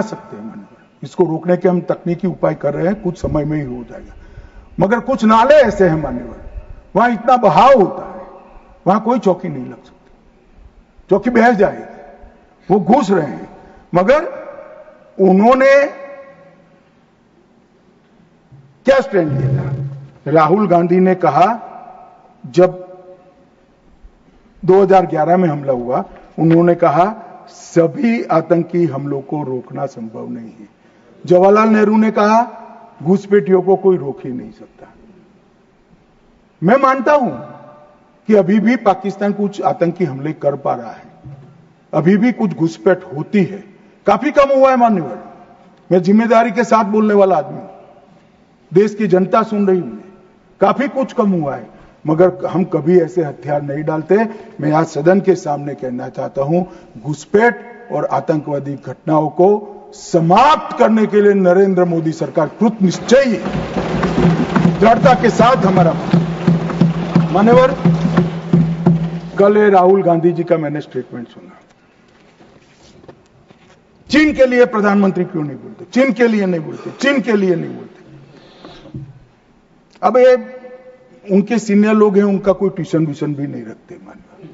सकते हैं माननीय, इसको रोकने के हम तकनीकी उपाय कर रहे हैं, कुछ समय में ही हो जाएगा। मगर कुछ नाले ऐसे हैं माननीय, वहां इतना बहाव होता है, वहां कोई चौकी नहीं लग सकती, चौकी बह जाएगी, वो घुस रहे हैं। मगर उन्होंने क्या स्टैंड लिया था? राहुल गांधी ने कहा, जब 2011 में हमला हुआ, उन्होंने कहा सभी आतंकी हमलों को रोकना संभव नहीं है। जवाहरलाल नेहरू ने कहा घुसपैठियों को कोई रोक ही नहीं सकता। मैं मानता हूं कि अभी भी पाकिस्तान कुछ आतंकी हमले कर पा रहा है, अभी भी कुछ घुसपैठ होती है, काफी कम हुआ है माननीय। मैं जिम्मेदारी के साथ बोलने वाला आदमी हूं, देश की जनता सुन रही है, काफी कुछ कम हुआ है, मगर हम कभी ऐसे हथियार नहीं डालते। मैं आज सदन के सामने कहना चाहता हूं, घुसपैठ और आतंकवादी घटनाओं को समाप्त करने के लिए नरेंद्र मोदी सरकार कृत निश्चयी है, दृढ़ता के साथ हमारा मान्यवर। कल राहुल गांधी जी का मैंने स्टेटमेंट सुना, चीन के लिए प्रधानमंत्री क्यों नहीं बोलते, चीन के लिए नहीं बोलते, चीन के लिए नहीं बोलते। अब ये उनके सीनियर लोग हैं, उनका कोई ट्यूशन व्यूशन भी नहीं रखते माननीय,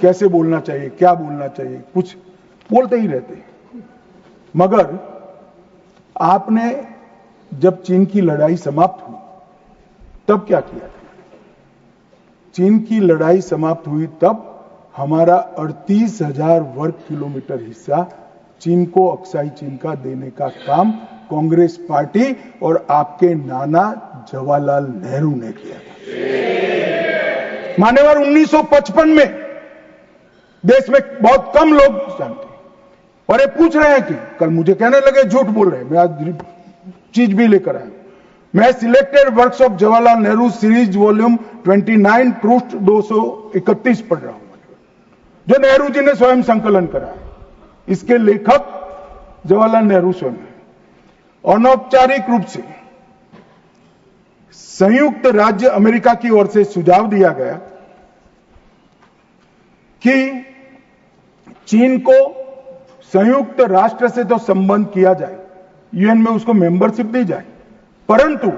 कैसे बोलना चाहिए, क्या बोलना चाहिए, कुछ बोलते ही रहते। मगर आपने जब चीन की लड़ाई समाप्त हुई तब क्या किया था? चीन की लड़ाई समाप्त हुई तब हमारा 38,000 वर्ग किलोमीटर हिस्सा चीन को अक्साई चीन का देने का काम कांग्रेस पार्टी और आपके नाना जवाहरलाल नेहरू ने किया था। मान्यवर 1955 में देश में बहुत कम लोग जानते हैं, और ये पूछ रहे हैं कि कल मुझे कहने लगे झूठ बोल रहे हैं, मैं आज चीज भी लेकर आया। मैं selected works of Jawaharlal Nehru series volume 29 पृष्ठ 231 पढ़ रहा हूं, जो नेहरू जी ने स्वयं संकलन करा है। इसके लेखक जवाहरलाल नेहरू स्वयं है। अनौपचारिक रूप से संयुक्त राज्य अमेरिका की ओर से सुझाव दिया गया कि चीन को संयुक्त राष्ट्र से तो संबंध किया जाए, यूएन में उसको मेंबरशिप दी जाए, परंतु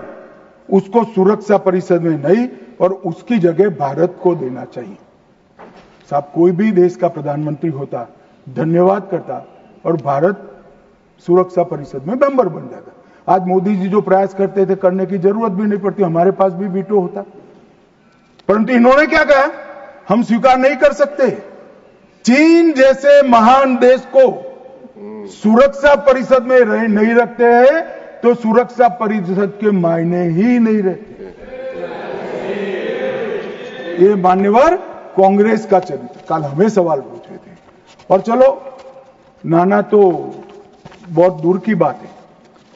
उसको सुरक्षा परिषद में नहीं, और उसकी जगह भारत को देना चाहिए। साहब, कोई भी देश का प्रधानमंत्री होता, धन्यवाद करता और भारत सुरक्षा परिषद में मेंबर बन जाता। आज मोदी जी जो प्रयास करते थे, करने की जरूरत भी नहीं पड़ती, हमारे पास भी वीटो होता। परंतु इन्होंने क्या कहा, हम स्वीकार नहीं कर सकते। चीन जैसे महान देश को सुरक्षा परिषद में नहीं रखते हैं तो सुरक्षा परिषद के मायने ही नहीं रहते। ये मान्यवर कांग्रेस का चरित्र। कल हमें सवाल पूछे थे, और चलो नाना तो बहुत दूर की बात है,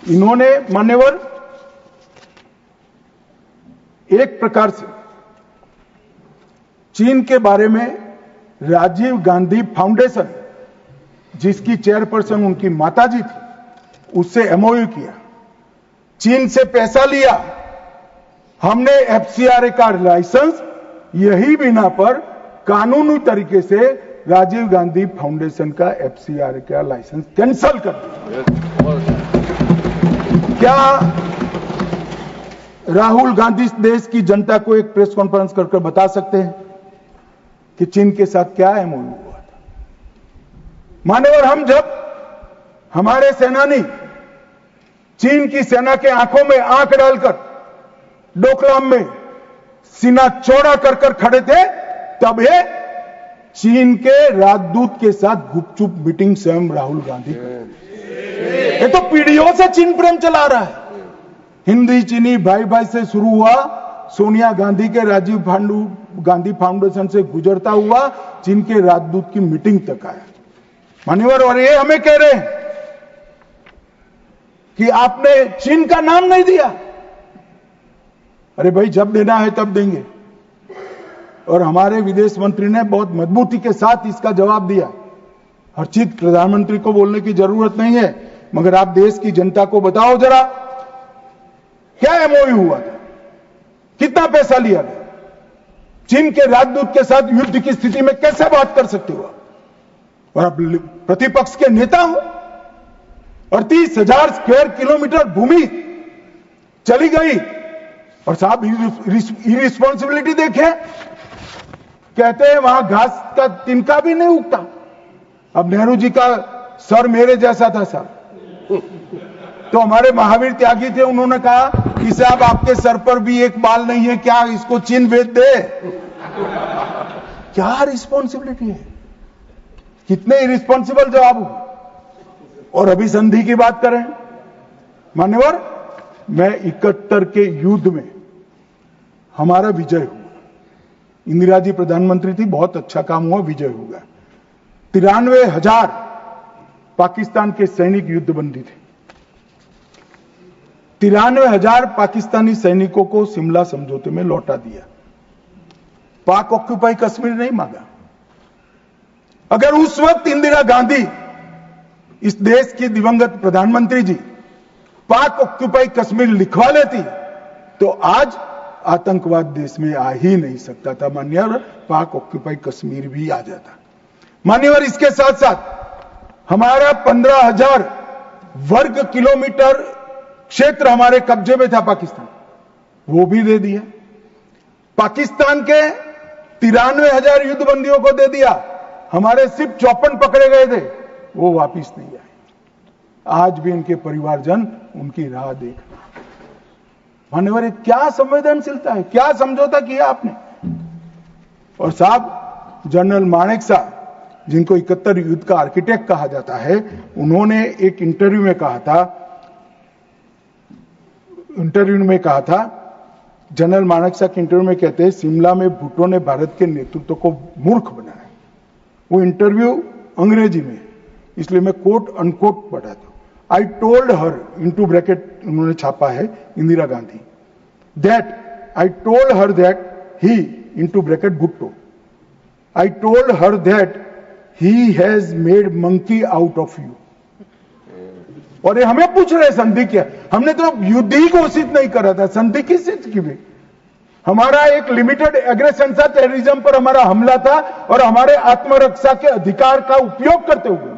इन्होंने मान्यवर एक प्रकार से चीन के बारे में राजीव गांधी फाउंडेशन, जिसकी चेयरपर्सन उनकी माताजी थी, उससे एमओयू किया, चीन से पैसा लिया, हमने एफसीआरए का लाइसेंस यही बिना पर कानूनी तरीके से राजीव गांधी फाउंडेशन का एफसीआरए का लाइसेंस कैंसिल कर दिया। क्या राहुल गांधी देश की जनता को एक प्रेस कॉन्फ्रेंस करके बता सकते हैं कि चीन के साथ क्या एमओयू हुआ था? मान्यवर, हम जब हमारे सेनानी चीन की सेना के आंखों में आंख डालकर डोकलाम में सीना चौड़ा कर कर खड़े थे, तब ये चीन के राजदूत के साथ गुपचुप मीटिंग स्वयं राहुल गांधी करते। ये तो पीढ़ियों से चीन प्रेम चला रहा है। हिंदी चीनी भाई भाई से शुरू हुआ, सोनिया गांधी के राजीव गांधी फाउंडेशन से गुजरता हुआ चीन के राजदूत की मीटिंग तक आया मान्यवर। और ये हमें कह रहे हैं कि आपने चीन का नाम नहीं दिया। अरे भाई, जब देना है तब देंगे। और हमारे विदेश मंत्री ने बहुत मजबूती के साथ इसका जवाब दिया। हर चीज प्रधानमंत्री को बोलने की जरूरत नहीं है, मगर आप देश की जनता को बताओ जरा, क्या एमओयू हुआ था, कितना पैसा लिया गया, चीन के राजदूत के साथ युद्ध की स्थिति में कैसे बात कर सकते हो? और आप प्रतिपक्ष के नेता हो, और 30,000 स्क्वायर किलोमीटर भूमि चली गई। और साहब इरिस्पॉन्सिबिलिटी देखे, कहते हैं वहां घास का तिनका भी नहीं उगता। अब नेहरू जी का सर मेरे जैसा था साहब, तो हमारे महावीर त्यागी थे, उन्होंने कहा कि साहब आपके सर पर भी एक बाल नहीं है, क्या इसको चीन भेज दे? क्या रिस्पॉन्सिबिलिटी है, कितने इरिस्पॉन्सिबल जवाब हो। और अभी संधि की बात करें मान्यवर, मैं 71 के युद्ध में हमारा विजय हुआ, इंदिरा जी प्रधानमंत्री थी, बहुत अच्छा काम हुआ, विजय हुआ। 93,000 पाकिस्तान के सैनिक युद्धबंदी थे। 93,000 पाकिस्तानी सैनिकों को शिमला समझौते में लौटा दिया। पाक ऑक्यूपाई कश्मीर नहीं मांगा। अगर उस वक्त इंदिरा गांधी, इस देश की दिवंगत प्रधानमंत्री जी, पाक ऑक्यूपाई कश्मीर लिखवा लेती तो आज आतंकवाद देश में आ ही नहीं सकता था मान्यवर, पाक ऑक्यूपाई कश्मीर भी आ जाता। मान्यवर, इसके साथ साथ हमारा 15,000 वर्ग किलोमीटर क्षेत्र हमारे कब्जे में था पाकिस्तान, वो भी दे दिया। पाकिस्तान के 93,000 युद्धबंदियों को दे दिया, हमारे सिर्फ 54 पकड़े गए थे, वो वापिस नहीं आए। आज भी इनके परिवारजन उनकी राह देख रहे। मान्यवर, क्या संवेदनशीलता है, क्या समझौता किया आपने। और साहब जनरल मानेक साहब, जिनको 71 युद्ध का आर्किटेक्ट कहा जाता है, उन्होंने एक इंटरव्यू में कहा था, जनरल मानेक साहब के इंटरव्यू में कहते हैं, शिमला में भुट्टो ने भारत के नेतृत्व को मूर्ख बनाया। वो इंटरव्यू अंग्रेजी में, इसलिए मैं कोट अनकोट पढ़ा था। I told her, into bracket उन्होंने छापा है Indira Gandhi, that I told her that he, into bracket Bhutto, I told her that he has made monkey out of you. और ये हमें पूछ रहे संधि क्या, हमने तो युद्ध ही घोषित नहीं करा था, संधि किस चीज की भी। हमारा एक लिमिटेड एग्रेशन था, टेररिज्म पर हमारा हमला था, और हमारे आत्मरक्षा के अधिकार का उपयोग करते हुए,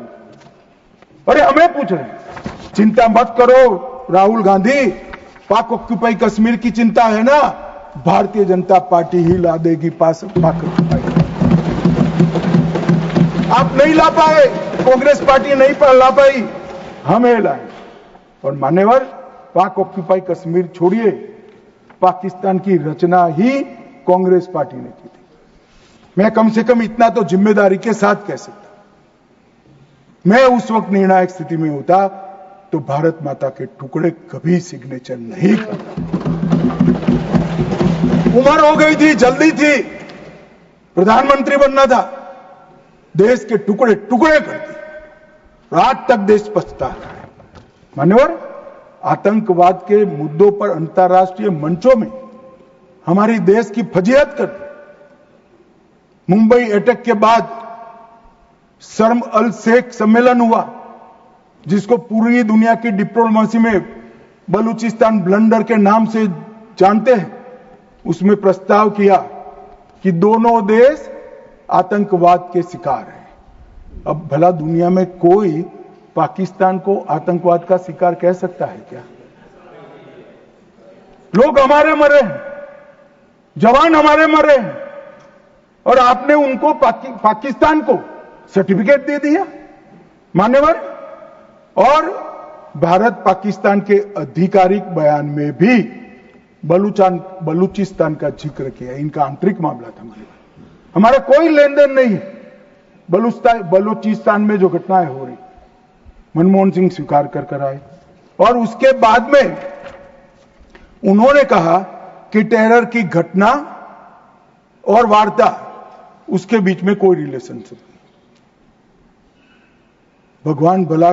और ये हमें पूछ रहे हैं। चिंता मत करो राहुल गांधी, पाक ऑक्यूपाई कश्मीर की चिंता है ना, भारतीय जनता पार्टी ही ला देगी पाक ऑक्यूपाई। आप नहीं ला पाए, कांग्रेस पार्टी नहीं ला पाई, हमें लाए। और मान्यवर, पाक ऑक्यूपाई कश्मीर छोड़िए, पाकिस्तान की रचना ही कांग्रेस पार्टी ने की थी। मैं कम से कम इतना तो जिम्मेदारी के साथ कह सकता, मैं उस वक्त निर्णायक स्थिति में होता तो भारत माता के टुकड़े कभी सिग्नेचर नहीं करता। उम्र हो गई थी, जल्दी थी, प्रधानमंत्री बनना था, देश के टुकड़े टुकड़े कर दिए, आज तक देश पछता रहा है। मान्यवर, आतंकवाद के मुद्दों पर अंतर्राष्ट्रीय मंचों में हमारी देश की फजीहत कर, मुंबई अटैक के बाद शर्म अल शेख सम्मेलन हुआ, जिसको पूरी दुनिया की डिप्लोमेसी में बलूचिस्तान ब्लंडर के नाम से जानते हैं। उसमें प्रस्ताव किया कि दोनों देश आतंकवाद के शिकार हैं। अब भला दुनिया में कोई पाकिस्तान को आतंकवाद का शिकार कह सकता है क्या? लोग हमारे मरे हैं, जवान हमारे मरे हैं, और आपने उनको पाकिस्तान को सर्टिफिकेट दे दिया मान्यवर। और भारत पाकिस्तान के आधिकारिक बयान में भी बलूचिस्तान का जिक्र किया। इनका आंतरिक मामला था मान्यवर, हमारा कोई लेन देन नहीं है। बलूचिस्तान में जो घटनाएं हो रही, मनमोहन सिंह स्वीकार कर आए, और उसके बाद में उन्होंने कहा कि टेरर की घटना और वार्ता, उसके बीच में कोई रिलेशनशिप नहीं। भगवान भला